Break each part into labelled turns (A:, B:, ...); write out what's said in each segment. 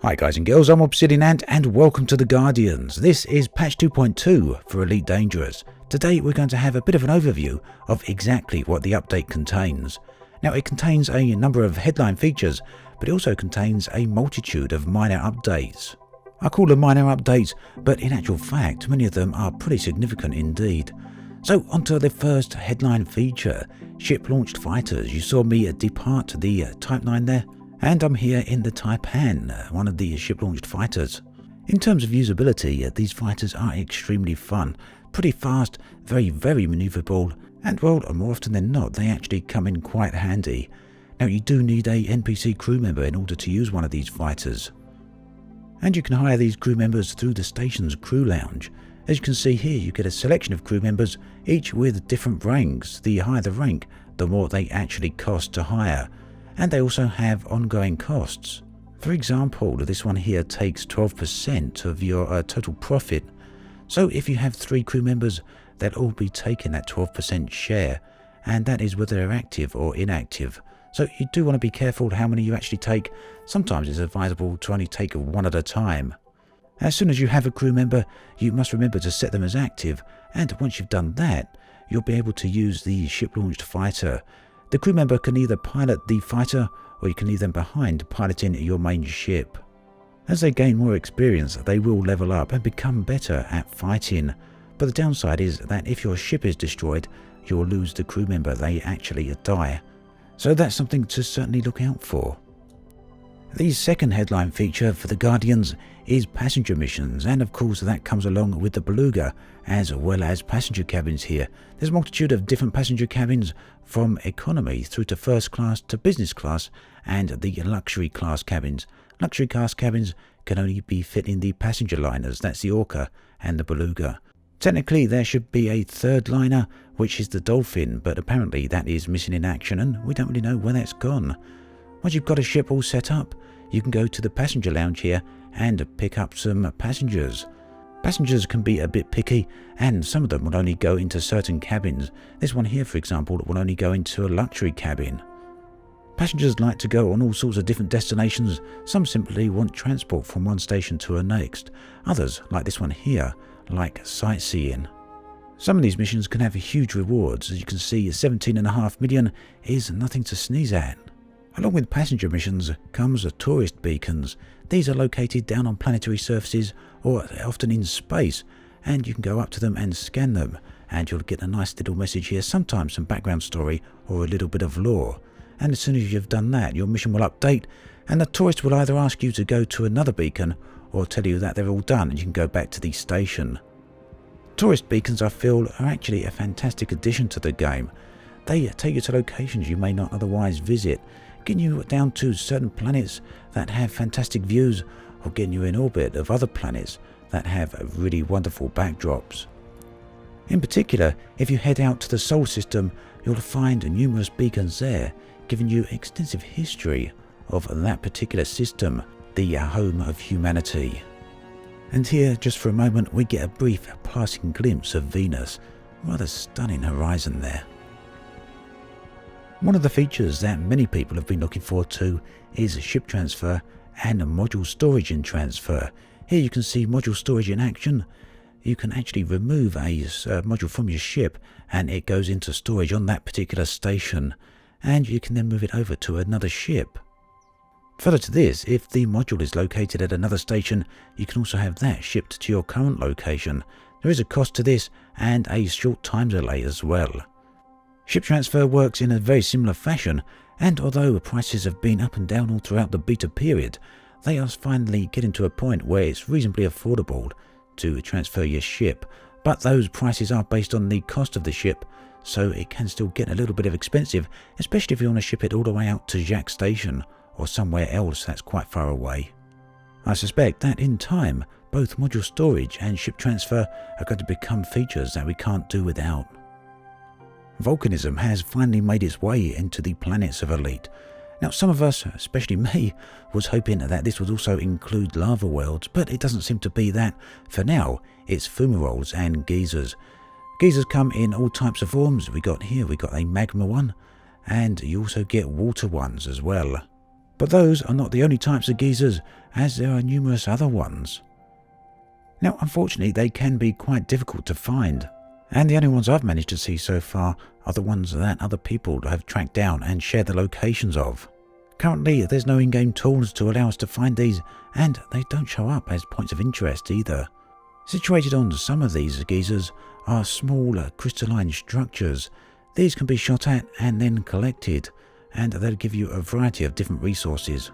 A: Hi guys and girls, I'm Obsidian Ant and welcome to the Guardians. This is patch 2.2 for Elite Dangerous. Today we're going to have a bit of an overview of exactly what the update contains. Now it contains a number of headline features, but it also contains a multitude of minor updates. I call them minor updates, but in actual fact many of them are pretty significant indeed. So onto the first headline feature, ship-launched fighters. You saw me depart the Type 9 there. And I'm here in the Taipan, one of the ship-launched fighters. In terms of usability, these fighters are extremely fun, pretty fast, very maneuverable, and well, more often than not, they actually come in quite handy. Now you do need a Npc crew member in order to use one of these fighters. And you can hire these crew members through the station's crew lounge. As you can see here, you get a selection of crew members, each with different ranks. The higher the rank, the more they actually cost to hire. And they also have ongoing costs. For example, this one here takes 12% of your total profit. So if you have 3 crew members, they'll all be taking that 12% share, and that is whether they're active or inactive. So you do want to be careful how many you actually take. Sometimes it's advisable to only take one at a time. As soon as you have a crew member, you must remember to set them as active, and once you've done that, you'll be able to use the ship-launched fighter. The crew member can either pilot the fighter, or you can leave them behind piloting your main ship. As they gain more experience, they will level up and become better at fighting. But the downside is that if your ship is destroyed, you'll lose the crew member. They actually die. So that's something to certainly look out for. The second headline feature for the Guardians is passenger missions, and of course that comes along with the Beluga as well as passenger cabins here. There's a multitude of different passenger cabins from economy through to first class to business class and the luxury class cabins. Luxury class cabins can only be fit in the passenger liners, that's the Orca and the Beluga. Technically there should be a third liner, which is the Dolphin, but apparently that is missing in action and we don't really know where that's gone. Once you've got a ship all set up, you can go to the passenger lounge here and pick up some passengers. Passengers can be a bit picky, and some of them will only go into certain cabins. This one here, for example, will only go into a luxury cabin. Passengers like to go on all sorts of different destinations. Some simply want transport from one station to the next. Others, like this one here, like sightseeing. Some of these missions can have huge rewards. As you can see, 17.5 million is nothing to sneeze at. Along with passenger missions comes tourist beacons. These are located down on planetary surfaces or often in space, and you can go up to them and scan them, and you'll get a nice little message here, sometimes some background story or a little bit of lore. And as soon as you've done that, your mission will update, and the tourist will either ask you to go to another beacon or tell you that they're all done and you can go back to the station. Tourist beacons, I feel, are actually a fantastic addition to the game. They take you to locations you may not otherwise visit, getting you down to certain planets that have fantastic views, or getting you in orbit of other planets that have really wonderful backdrops. In particular, if you head out to the Solar System, you'll find numerous beacons there, giving you extensive history of that particular system, the home of humanity. And here, just for a moment, we get a brief passing glimpse of Venus. Rather stunning horizon there. One of the features that many people have been looking forward to is ship transfer and module storage in transfer. Here you can see module storage in action. You can actually remove a module from your ship and it goes into storage on that particular station, and you can then move it over to another ship. Further to this, if the module is located at another station, you can also have that shipped to your current location. There is a cost to this and a short time delay as well. Ship transfer works in a very similar fashion, and although prices have been up and down all throughout the beta period, they are finally getting to a point where it's reasonably affordable to transfer your ship. But those prices are based on the cost of the ship, so it can still get a little bit expensive, especially if you want to ship it all the way out to Jack Station or somewhere else that's quite far away. I suspect that in time, both module storage and ship transfer are going to become features that we can't do without. Volcanism has finally made its way into the planets of Elite. Now some of us, especially me, was hoping that this would also include lava worlds, but it doesn't seem to be that. For now, it's fumaroles and geysers. Geysers come in all types of forms. We got a magma one, and you also get water ones as well. But those are not the only types of geysers, as there are numerous other ones. Now, unfortunately, they can be quite difficult to find, and the only ones I've managed to see so far are the ones that other people have tracked down and shared the locations of. Currently, there's no in-game tools to allow us to find these, and they don't show up as points of interest either. Situated on some of these geysers are small crystalline structures. These can be shot at and then collected, and they'll give you a variety of different resources.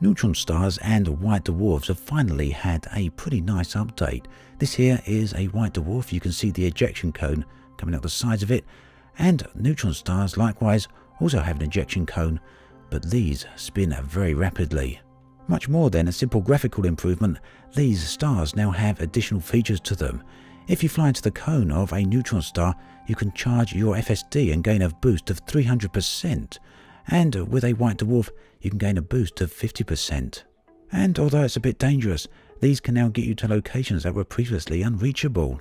A: Neutron stars and white dwarfs have finally had a pretty nice update. This here is a white dwarf. You can see the ejection cone coming out the sides of it, and neutron stars likewise also have an ejection cone, but these spin very rapidly. Much more than a simple graphical improvement, these stars now have additional features to them. If you fly into the cone of a neutron star, you can charge your FSD and gain a boost of 300%, and with a white dwarf you can gain a boost of 50%. And although it's a bit dangerous, these can now get you to locations that were previously unreachable.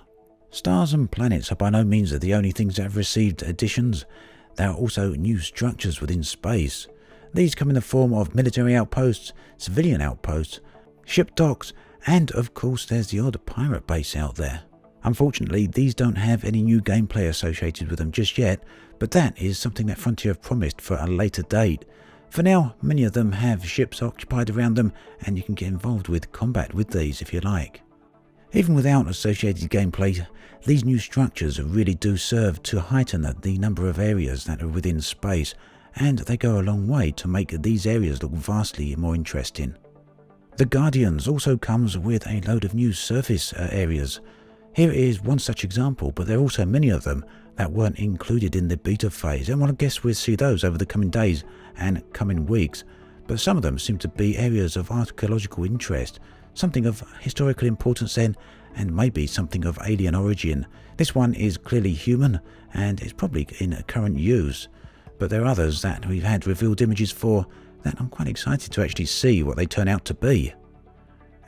A: Stars and planets are by no means the only things that have received additions. There are also new structures within space. These come in the form of military outposts, civilian outposts, ship docks, and of course there's the odd pirate base out there. Unfortunately, these don't have any new gameplay associated with them just yet, but that is something that Frontier have promised for a later date. For now, many of them have ships occupied around them, and you can get involved with combat with these if you like. Even without associated gameplay, these new structures really do serve to heighten the number of areas that are within space, and they go a long way to make these areas look vastly more interesting. The Guardians also comes with a load of new surface areas. Here is one such example, but there are also many of them that weren't included in the beta phase, and I guess we'll see those over the coming days and coming weeks. But some of them seem to be areas of archaeological interest, something of historical importance then, and maybe something of alien origin. This one is clearly human, and it's probably in current use, but there are others that we've had revealed images for that I'm quite excited to actually see what they turn out to be.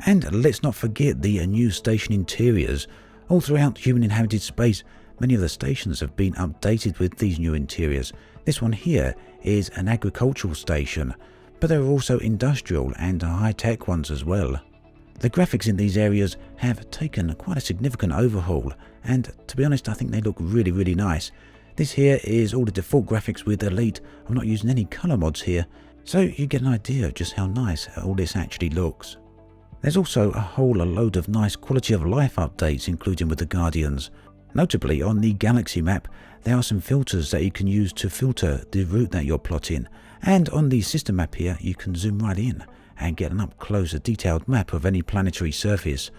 A: And let's not forget the new station interiors. All throughout human inhabited space, many of the stations have been updated with these new interiors. This one here is an agricultural station, but there are also industrial and high-tech ones as well. The graphics in these areas have taken quite a significant overhaul, and to be honest I think they look really nice. This here is all the default graphics with Elite. I'm not using any colour mods here, so you get an idea of just how nice all this actually looks. There's also a whole load of nice quality of life updates including with the Guardians. Notably on the galaxy map there are some filters that you can use to filter the route that you're plotting, and on the system map here you can zoom right in and get an up close detailed map of any planetary surface.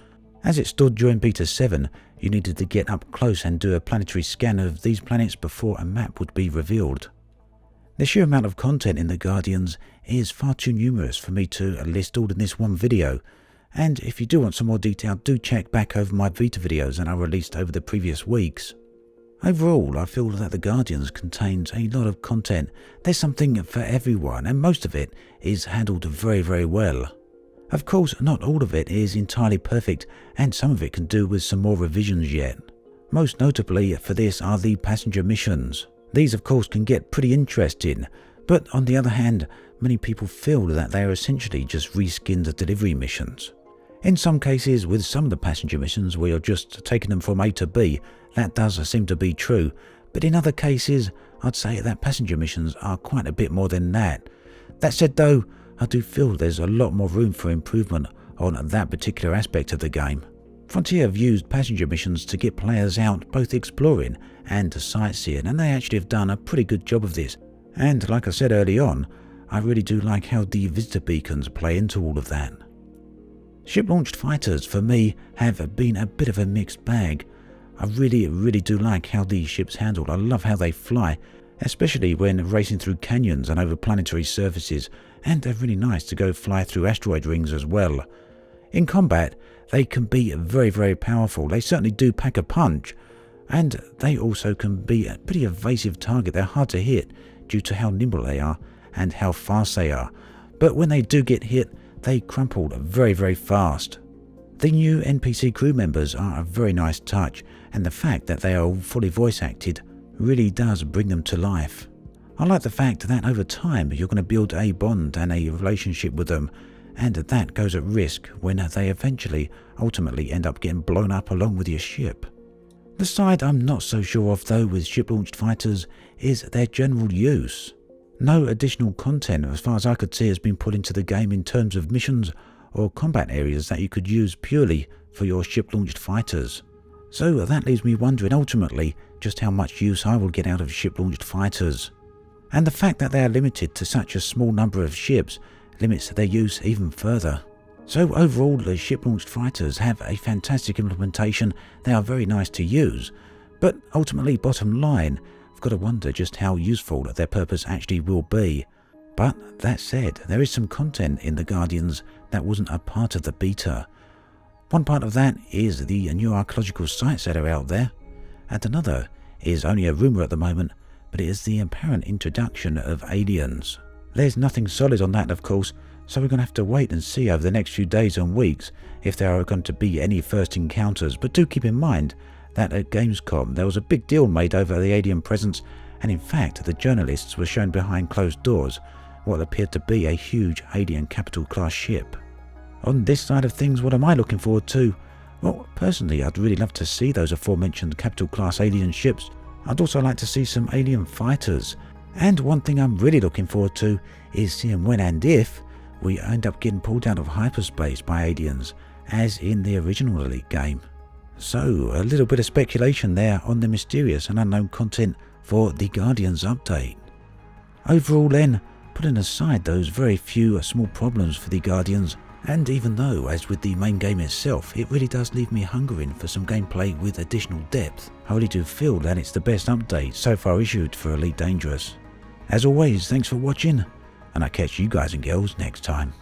A: As it stood during Beta 7, you needed to get up close and do a planetary scan of these planets before a map would be revealed. The sheer amount of content in the Guardians is far too numerous for me to list all in this one video, and if you do want some more detail, do check back over my beta videos that I released over the previous weeks. Overall, I feel that the Guardians contains a lot of content. There's something for everyone, and most of it is handled very well. Of course, not all of it is entirely perfect, and some of it can do with some more revisions yet. Most notably for this are the passenger missions. These of course can get pretty interesting, but on the other hand, many people feel that they are essentially just reskinned delivery missions. In some cases, with some of the passenger missions where you're just taking them from A to B, that does seem to be true, but in other cases, I'd say that passenger missions are quite a bit more than that. That said though, I do feel there's a lot more room for improvement on that particular aspect of the game. Frontier have used passenger missions to get players out both exploring and sightseeing, and they actually have done a pretty good job of this. And like I said early on, I really do like how the visitor beacons play into all of that. Ship-launched fighters, for me, have been a bit of a mixed bag. I really do like how these ships handle. I love how they fly, especially when racing through canyons and over planetary surfaces, and they're really nice to go fly through asteroid rings as well. In combat, they can be very powerful. They certainly do pack a punch, and they also can be a pretty evasive target. They're hard to hit due to how nimble they are and how fast they are, but when they do get hit, they crumple very fast. The new Npc crew members are a very nice touch, and the fact that they are all fully voice acted really does bring them to life. I like the fact that over time you're going to build a bond and a relationship with them, and that goes at risk when they ultimately end up getting blown up along with your ship. The side I'm not so sure of though with ship-launched fighters is their general use. No additional content as far as I could see has been put into the game in terms of missions or combat areas that you could use purely for your ship-launched fighters. So that leaves me wondering ultimately just how much use I will get out of ship-launched fighters. And the fact that they are limited to such a small number of ships limits their use even further. So overall, the ship-launched fighters have a fantastic implementation. They are very nice to use, but ultimately, bottom line, I've got to wonder just how useful their purpose actually will be. But that said, there is some content in the Guardians that wasn't a part of the beta. One part of that is the new archaeological sites that are out there, and another is only a rumour at the moment, but it is the apparent introduction of aliens. There's nothing solid on that, of course, so we're going to have to wait and see over the next few days and weeks if there are going to be any first encounters. But do keep in mind that at Gamescom there was a big deal made over the alien presence, and in fact the journalists were shown behind closed doors what appeared to be a huge alien capital class ship. On this side of things, what am I looking forward to? Well, personally I'd really love to see those aforementioned capital class alien ships. I'd also like to see some alien fighters. And one thing I'm really looking forward to is seeing when and if we end up getting pulled out of hyperspace by aliens, as in the original Elite game. So, a little bit of speculation there on the mysterious and unknown content for the Guardians update. Overall then, putting aside those very few small problems for the Guardians, and even though, as with the main game itself, it really does leave me hungering for some gameplay with additional depth, I really do feel that it's the best update so far issued for Elite Dangerous. As always, thanks for watching, and I'll catch you guys and girls next time.